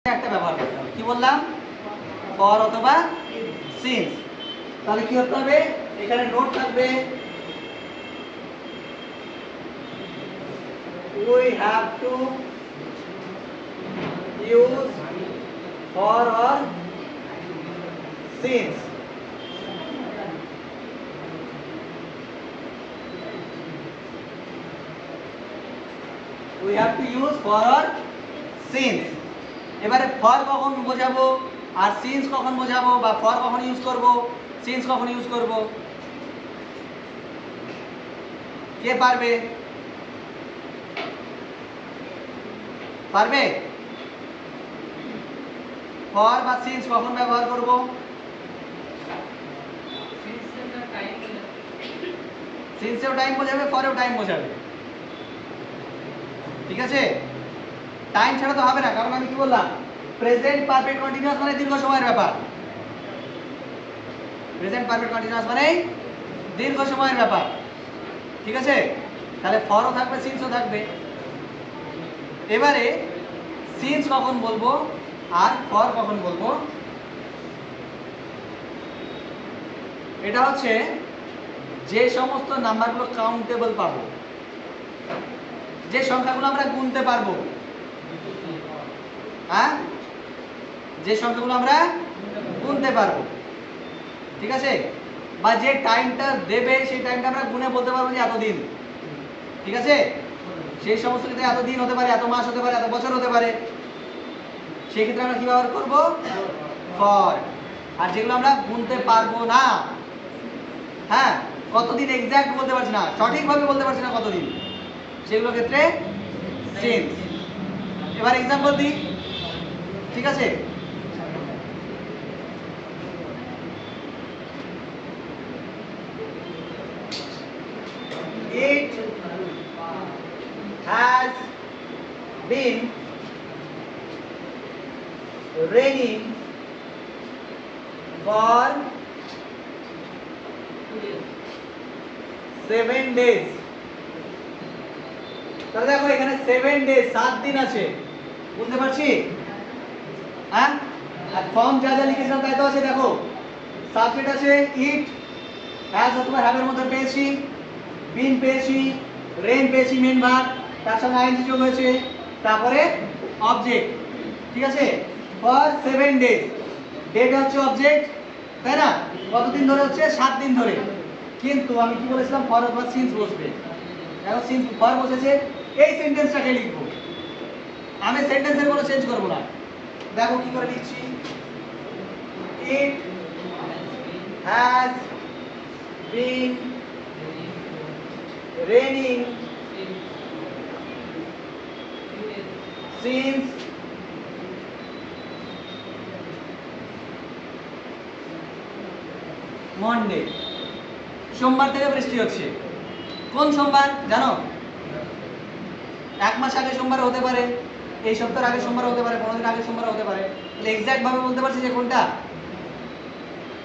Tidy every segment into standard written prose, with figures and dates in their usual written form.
একটা ব্যবহার করতে হবে। কি বললাম? ফর অথবা সিন্স। তাহলে কি হতে হবে? এখানে নোট থাকবে we have to use for or since. We have to use for or since. এবারে ফর কখন বোঝাবো আর সিন্স কখন বোঝাবো, বা ফর কখন ইউজ করব, সিন্স কখন ইউজ করব, কে পারবে? পারবে? ফর বা সিন্স কখন ব্যবহার করব? সিন্সেও টাইম বোঝাবে, ফরেও টাইম বোঝাবে। ঠিক আছে? টাইম ছাড়া তো হবে না, কারণ আমি কি বললাম? প্রেজেন্ট পারফেক্ট কন্টিনিউয়াস মানে দীর্ঘ সময়ের ব্যাপার। প্রেজেন্ট পারফেক্ট কন্টিনিউয়াস মানে দীর্ঘ সময়ের ব্যাপার। ঠিক আছে? তাহলে ফরও থাকবে, সিন্সও থাকবে। এবারে সিন্স কখন বলবো আর ফর কখন বলবো, এটা হচ্ছে যে সমস্ত নাম্বারগুলো কাউন্টেবল পাবো, যে সংখ্যাগুলো আমরা গুনতে পারবো, হ্যাঁ, যে সংখ্যাগুলো আমরা গুনতে পারবো, ঠিক আছে, বা যে টাইমটা দেবে সেই টাইমটা আমরা গুনে বলতে পারবো যে এতদিন। ঠিক আছে? সেই সমস্ত ক্ষেত্রে এত দিন হতে পারে, এত মাস হতে পারে, এত বছর হতে পারে। সেই ক্ষেত্রে আমরা কি ব্যবহার করব? ফর। আর যেগুলো আমরা গুনতে পারবো না, হ্যাঁ, কতদিন এক্সাক্ট বলতে পারছি না, সঠিকভাবে বলতে পারছি না কতদিন, সেগুলো ক্ষেত্রে সিন্স। এবার एग्जांपल দিই। ঠিক আছে? It has been raining for 7 days. তাহলে দেখো এখানে 7 ডেজ, 7 দিন আছে, বুঝতে পারছি? হ্যাঁ, আর ফর্ম যা যা লিখেছিলাম তাই তো আছে। দেখো সাবজেক্ট আছে ইট, হ্যাজ অথবা হ্যাভের মধ্যে পেয়েছি, বিন পেয়েছি, রেন পেয়েছি মেন ভার্ব, তার সঙ্গে আইএনজি যোগ হয়েছে, তারপরে অবজেক্ট। ঠিক আছে? ফর 7 ডেজ, ডেট হচ্ছে অবজেক্ট, তাই না? কতদিন ধরে হচ্ছে? 7 দিন ধরে। কিন্তু আমি কি বলেছিলাম? ফর অথবা সিন্স বসবে। এখন সিন্স ফর বসেছে, এই সেন্টেন্সটাকে লিখবো, আমি সেন্টেন্সের কোনো চেঞ্জ করব না। দেখো কি করে লিখছি। It has been raining since Monday. সোমবার থেকে বৃষ্টি হচ্ছে। কোন সোমবার জানো? 1 মাস আগে সোমবার হতে পারে, এই সপ্তাহের আগে সোমবার হতে পারে, 15 দিন আগে সোমবার হতে পারে। তাহলে এক্সাক্ট ভাবে বলতে পারছি যে কোনটা।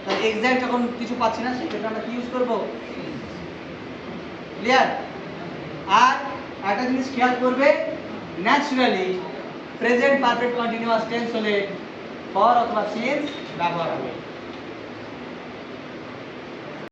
তাহলে এক্সাক্ট যখন কিছু পাচ্ছি না, সেক্ষেত্রে আমরা কি ইউজ করব? ক্লিয়ার? আর একটা জিনিস খেয়াল করবে, naturally present perfect continuous tense হলে ফর অথবা সিন্স ব্যবহার হবে।